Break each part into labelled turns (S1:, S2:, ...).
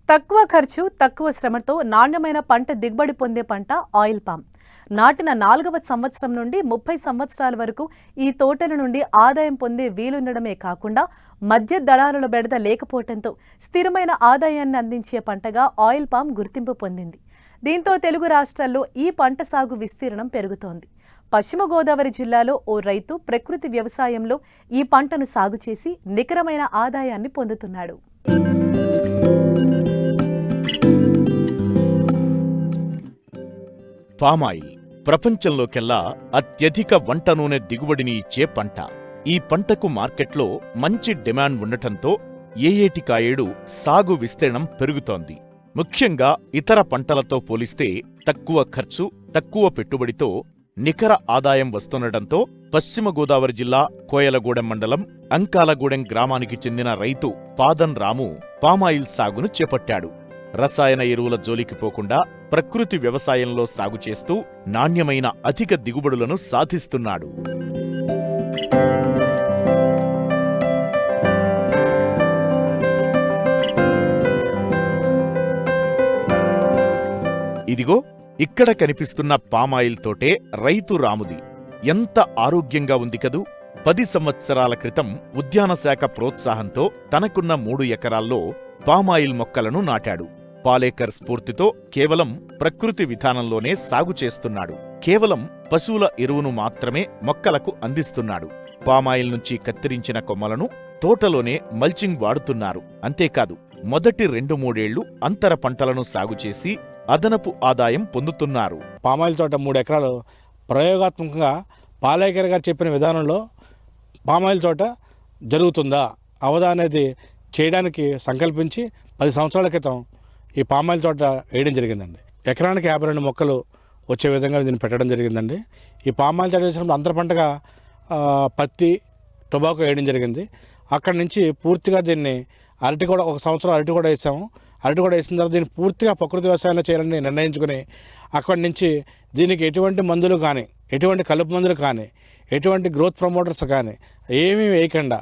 S1: తక్కువ ఖర్చు, తక్కువ శ్రమతో నాణ్యమైన పంట దిగుబడి పొందే పంట ఆయిల్ పామ్. నాటిన 4వ సంవత్సరం నుండి 30 సంవత్సరాల వరకు ఈ తోటల నుండి ఆదాయం పొందే వీలుండడమే కాకుండా మధ్య దళారుల బెడద లేకపోవడంతో స్థిరమైన ఆదాయాన్ని అందించే పంటగా ఆయిల్ పామ్ గుర్తింపు పొందింది. దీంతో తెలుగు రాష్ట్రాల్లో ఈ పంట సాగు విస్తీర్ణం పెరుగుతోంది. పశ్చిమ గోదావరి జిల్లాలో ఓ రైతు ప్రకృతి వ్యవసాయంలో ఈ పంటను సాగు చేసి నికరమైన ఆదాయాన్ని పొందుతున్నాడు.
S2: పామాయిల్ ప్రపంచంలోకెల్లా అత్యధిక వంట నూనె దిగుబడిని ఇచ్చే పంట. ఈ పంటకు మార్కెట్లో మంచి డిమాండ్ ఉండటంతో ఏయేటికాయేడు సాగు విస్తీర్ణం పెరుగుతోంది. ముఖ్యంగా ఇతర పంటలతో పోలిస్తే తక్కువ ఖర్చు, తక్కువ పెట్టుబడితో నికర ఆదాయం వస్తుండటంతో పశ్చిమ గోదావరి జిల్లా కోయలగూడెం మండలం అంకాలగూడెం గ్రామానికి చెందిన రైతు పాదన్ రాము పామాయిల్ సాగును చేపట్టాడు. రసాయన ఎరువుల జోలికి పోకుండా ప్రకృతి వ్యవసాయంలో సాగు చేస్తూ నాణ్యమైన అధిక దిగుబడులను సాధిస్తున్నాడు. ఇదిగో ఇక్కడ కనిపిస్తున్న పామాయిల్ తోటే రైతు రాముది. ఎంత ఆరోగ్యంగా ఉంది కదూ! 10 సంవత్సరాల క్రితం ఉద్యాన శాఖ ప్రోత్సాహంతో తనకున్న 3 ఎకరాల్లో పామాయిల్ మొక్కలను నాటాడు. పాలేకర్ స్ఫూర్తితో కేవలం ప్రకృతి విధానంలోనే సాగు చేస్తున్నాడు. కేవలం పశువుల ఎరువును మాత్రమే మొక్కలకు అందిస్తున్నాడు. పామాయిల్ నుంచి కత్తిరించిన కొమ్మలను తోటలోనే మల్చింగ్ వాడుతున్నారు. అంతేకాదు, మొదటి 2-3 ఏళ్లు అంతర పంటలను సాగు చేసి అదనపు ఆదాయం పొందుతున్నారు.
S3: పామాయిల్ తోట 3 ఎకరాలు ప్రయోగాత్మకంగా పాలేకర్ గారు చెప్పిన విధానంలో పామాయిల్ తోట జరుగుతుందా అవదా అనేది చేయడానికి సంకల్పించి 10 సంవత్సరాల క్రితం ఈ పామాయిల్ తోట వేయడం జరిగిందండి. ఎకరానికి 52 మొక్కలు వచ్చే విధంగా దీన్ని పెట్టడం జరిగిందండి. ఈ పామాయిల్ తోట వేసినప్పుడు అంతర పంటగా పత్తి, టొబాకో వేయడం జరిగింది. అక్కడి నుంచి పూర్తిగా దీన్ని అరటి కూడా 1 సంవత్సరం అరటి కూడా వేసాము. అరటి కూడా వేసిన తర్వాత దీన్ని పూర్తిగా ప్రకృతి వ్యవసాయంలో చేయాలని నిర్ణయించుకుని అక్కడి నుంచి దీనికి ఎటువంటి మందులు కానీ, ఎటువంటి కలుపు మందులు కానీ, ఎటువంటి గ్రోత్ ప్రమోటర్స్ కానీ ఏమీ వేయకుండా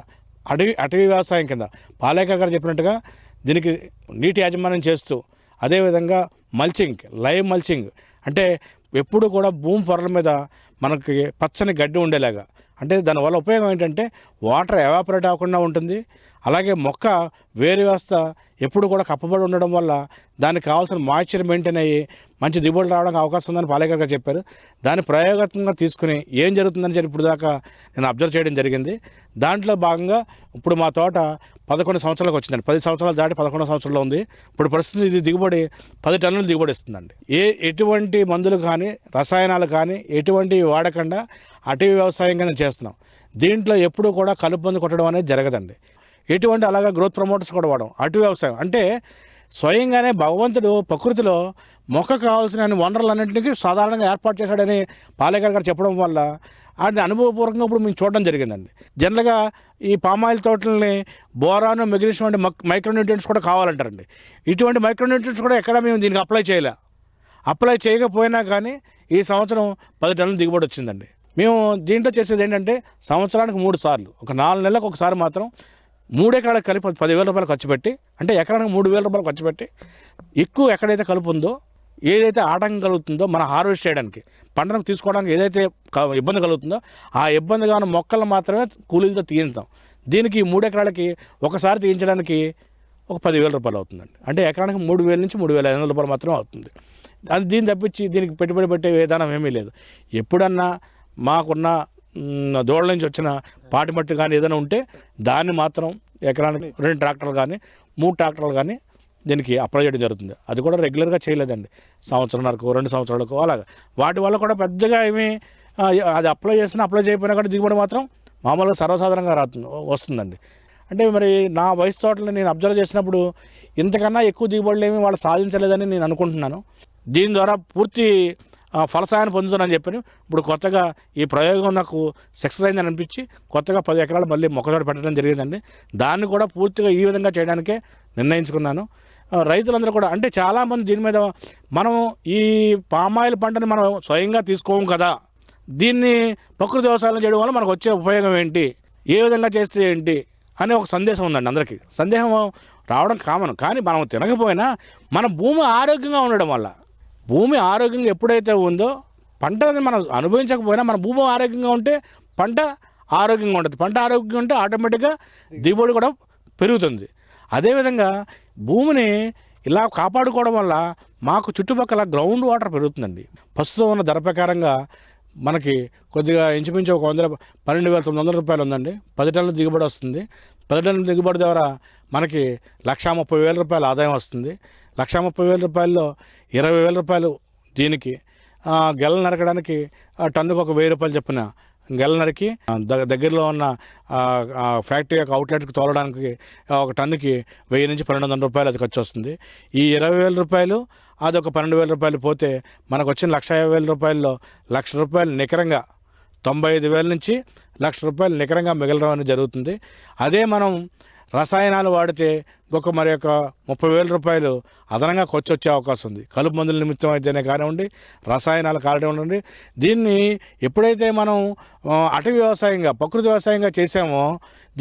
S3: అటవీ వ్యవసాయం కింద పాలేకర్ గారు చెప్పినట్టుగా దీనికి నీటి యాజమాన్యం చేస్తూ, అదేవిధంగా మల్చింగ్, లైవ్ మల్చింగ్ అంటే ఎప్పుడు కూడా భూమి పొరల మీద మనకి పచ్చని గడ్డి ఉండేలాగా, అంటే దానివల్ల ఉపయోగం ఏంటంటే వాటర్ ఎవాపరేట్ అవ్వకుండా ఉంటుంది. అలాగే మొక్క వేరు వ్యవస్థ ఎప్పుడు కూడా కప్పబడి ఉండడం వల్ల దానికి కావాల్సిన మాయిశ్చర్ మెయింటైన్ అయ్యి మంచి దిగుబడి రావడానికి అవకాశం ఉందని పాలేకర్ గారు చెప్పారు. దాన్ని ప్రయోగాత్మకంగా తీసుకుని ఏం జరుగుతుందని చెప్పి ఇప్పుడు దాకా నేను అబ్జర్వ్ చేయడం జరిగింది. దాంట్లో భాగంగా ఇప్పుడు మా తోట 11 సంవత్సరాలకు వచ్చిందండి. 10 సంవత్సరాలు దాటి 11 సంవత్సరాల్లో ఉంది. ఇప్పుడు ప్రస్తుతం ఇది దిగుబడి 10 టన్నులు దిగుబడి ఇస్తుందండి. ఎటువంటి మందులు కానీ, రసాయనాలు కానీ ఎటువంటి వాడకుండా అటవీ వ్యవసాయం కింద చేస్తున్నాం. దీంట్లో ఎప్పుడు కూడా కలుపు మందు కొట్టడం అనేది జరగదండి. ఎటువంటి అలాగా గ్రోత్ ప్రమోటర్స్ కూడా వాడడం. అటవీ వ్యవసాయం అంటే స్వయంగానే భగవంతుడు ప్రకృతిలో మొక్క కావాల్సిన వనరులన్నింటినీ సాధారణంగా ఏర్పాటు చేశాడని పాలేకర్ గారు చెప్పడం వల్ల అది అనుభవపూర్వకంగా ఇప్పుడు మేము చూడడం జరిగిందండి. జనరల్గా ఈ పామాయిల్ తోటలని బోరాను, మెగ్నీషియం వంటి మైక్రోన్యూట్రియంట్స్ కూడా కావాలంటారండి. ఇటువంటి మైక్రోన్యూట్రియంట్స్ కూడా ఎక్కడ మేము దీనికి అప్లై చేయకపోయినా కానీ ఈ సంవత్సరం 10 టన్నుల దిగుబడి వచ్చిందండి. మేము దీంట్లో చేసేది ఏంటంటే సంవత్సరానికి 3 సార్లు, ఒక 4 నెలలకు ఒకసారి మాత్రం 3 ఎకరాలకు కలిపి 10,000 రూపాయలు ఖర్చు పెట్టి, అంటే ఎకరానికి 3,000 రూపాయలు ఖర్చు పెట్టి ఎక్కువ ఎక్కడైతే కలుపు ఉందో, ఏదైతే ఆటంకం కలుగుతుందో మన హార్వెస్ట్ చేయడానికి, పంటను తీసుకోవడానికి ఏదైతే ఇబ్బంది కలుగుతుందో ఆ ఇబ్బందిగా ఉన్న మొక్కలను మాత్రమే కూలీలతో తీయించాం. దీనికి 3 ఎకరాలకి ఒకసారి తీయించడానికి ఒక 10,000 రూపాయలు అవుతుందండి. అంటే ఎకరానికి 3,000 నుంచి 3,500 రూపాయలు మాత్రమే అవుతుంది. అది దీన్ని తప్పించి దీనికి పెట్టుబడి పెట్టే విధానం ఏమీ లేదు. ఎప్పుడన్నా మాకున్న దూడల నుంచి వచ్చిన పాటి మట్టి కానీ ఏదైనా ఉంటే దాన్ని మాత్రం ఎకరానికి 2 ట్రాక్టర్లు కానీ 3 ట్రాక్టర్లు కానీ దీనికి అప్లై చేయడం జరుగుతుంది. అది కూడా రెగ్యులర్గా చేయలేదండి. సంవత్సరంన్నరకు 2 సంవత్సరాలకు అలాగా. వాటి వల్ల కూడా పెద్దగా ఏమీ అది అప్లై చేయకపోయినా కూడా దిగుబడి మాత్రం మామూలుగా సర్వసాధారణంగా వస్తుందండి. అంటే మరి నా వయసు తోటలో నేను అబ్జర్వ్ చేసినప్పుడు ఇంతకన్నా ఎక్కువ దిగుబడులు ఏమీ వాళ్ళు సాధించలేదని నేను అనుకుంటున్నాను. దీని ద్వారా పూర్తి ఫలసాయాన్ని పొందుతానని చెప్పని ఇప్పుడు కొత్తగా ఈ ప్రయోగం నాకు సక్సెస్ అయిందని అనిపించి కొత్తగా 10 ఎకరాలు మళ్ళీ మొక్కజొన్న పెట్టడం జరిగిందండి. దాన్ని కూడా పూర్తిగా ఈ విధంగా చేయడానికే నిర్ణయించుకున్నాను. రైతులందరూ కూడా అంటే చాలామంది దీని మీద మనం ఈ పామాయిల్ పంటని మనం స్వయంగా తీసుకోము కదా, దీన్ని ప్రకృతి వ్యవసాయం చేయడం వల్ల మనకు వచ్చే ఉపయోగం ఏంటి, ఏ విధంగా చేస్తే ఏంటి అనే ఒక సందేశం ఉందండి అందరికీ. సందేహం రావడం కామన్. కానీ మనం తినకపోయినా మన భూమి ఆరోగ్యంగా ఉండడం వల్ల, భూమి ఆరోగ్యంగా ఎప్పుడైతే ఉందో పంటని మనం అనుభవించకపోయినా మన భూమి ఆరోగ్యంగా ఉంటే పంట ఆరోగ్యంగా ఉంటుంది. పంట ఆరోగ్యంగా ఉంటే ఆటోమేటిక్గా దిగుబడి కూడా పెరుగుతుంది. అదేవిధంగా భూమిని ఇలా కాపాడుకోవడం వల్ల మాకు చుట్టుపక్కల గ్రౌండ్ వాటర్ పెరుగుతుందండి. ప్రస్తుతం ఉన్న ధర ప్రకారంగా మనకి కొద్దిగా ఇంచుమించు ఒక 12,900 రూపాయలు ఉందండి. 10 టన్నుల దిగుబడి వస్తుంది. 10 టన్నుల దిగుబడి ద్వారా మనకి 1,30,000 రూపాయల ఆదాయం వస్తుంది. 1,30,000 రూపాయల్లో 20,000 రూపాయలు దీనికి, గెల నరకడానికి టన్నుకు ఒక 1,000 రూపాయలు చెప్పిన గెల నరికి దగ్గరలో ఉన్న ఫ్యాక్టరీ యొక్క అవుట్లెట్కి తోలడానికి ఒక టన్నుకి 1,000 నుంచి 1,200 రూపాయలు అది ఖర్చు వస్తుంది. ఈ 20,000 రూపాయలు అదొక 12,000 రూపాయలు పోతే మనకు వచ్చిన 1,50,000 రూపాయల్లో 1,00,000 రూపాయలు నికరంగా, 95,000 నుంచి 1,00,000 రూపాయలు నికరంగా మిగలడం అనేది జరుగుతుంది. అదే మనం రసాయనాలు వాడితే ఇంకొక మరి ఒక 30,000 రూపాయలు అదనంగా ఖర్చు వచ్చే అవకాశం ఉంది. కలుపు మందుల నిమిత్తం అయితేనే కానివ్వండి, రసాయనాలు కానివ్వండి. దీన్ని ఎప్పుడైతే మనం అటవీ వ్యవసాయంగా, ప్రకృతి వ్యవసాయంగా చేసామో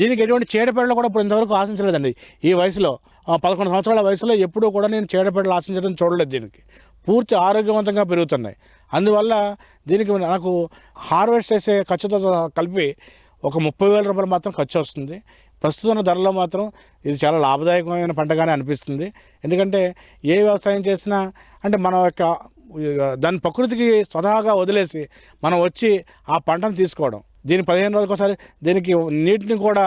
S3: దీనికి ఎటువంటి చీడపీడలు కూడా ఇప్పుడు ఇంతవరకు ఆశించలేదండి. ఈ వయసులో 11 సంవత్సరాల వయసులో ఎప్పుడూ కూడా నేను చీడపీడలు ఆశించడం చూడలేదు. దీనికి పూర్తి ఆరోగ్యవంతంగా పెరుగుతున్నాయి. అందువల్ల దీనికి నాకు హార్వెస్ట్ చేసే ఖర్చుతో కలిపి ఒక 30,000 రూపాయలు మాత్రం ఖర్చు వస్తుంది. ప్రస్తుతం ధరలో మాత్రం ఇది చాలా లాభదాయకమైన పంటగానే అనిపిస్తుంది. ఎందుకంటే ఏ వ్యవసాయం చేసినా అంటే మన యొక్క దాని ప్రకృతికి స్వతహాగా వదిలేసి మనం వచ్చి ఆ పంటను తీసుకోవడం. దీన్ని 15 రోజులకు ఒకసారి దీనికి నీటిని కూడా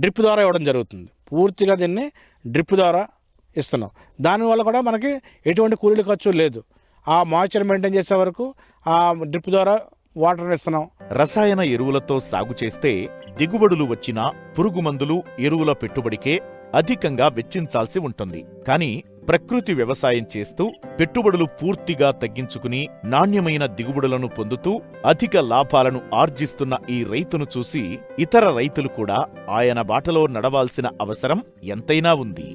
S3: డ్రిప్ ద్వారా ఇవ్వడం జరుగుతుంది. పూర్తిగా దీన్ని డ్రిప్ ద్వారా ఇస్తున్నాం. దానివల్ల కూడా మనకి ఎటువంటి కూలీల ఖర్చు లేదు. ఆ మాయిశ్చర్ మెయింటైన్ చేసే వరకు ఆ డ్రిప్ ద్వారా వాటర్ ఇస్తున్నాం.
S2: రసాయన ఎరువులతో సాగు చేస్తే దిగుబడులు వచ్చినా పురుగు మందులు, ఎరువుల పెట్టుబడికే అధికంగా వెచ్చించాల్సి ఉంటుంది. కానీ ప్రకృతి వ్యవసాయం చేస్తూ పెట్టుబడులు పూర్తిగా తగ్గించుకుని నాణ్యమైన దిగుబడులను పొందుతూ అధిక లాభాలను ఆర్జిస్తున్న ఈ రైతును చూసి ఇతర రైతులు కూడా ఆయన బాటలో నడవాల్సిన అవసరం ఎంతైనా ఉంది.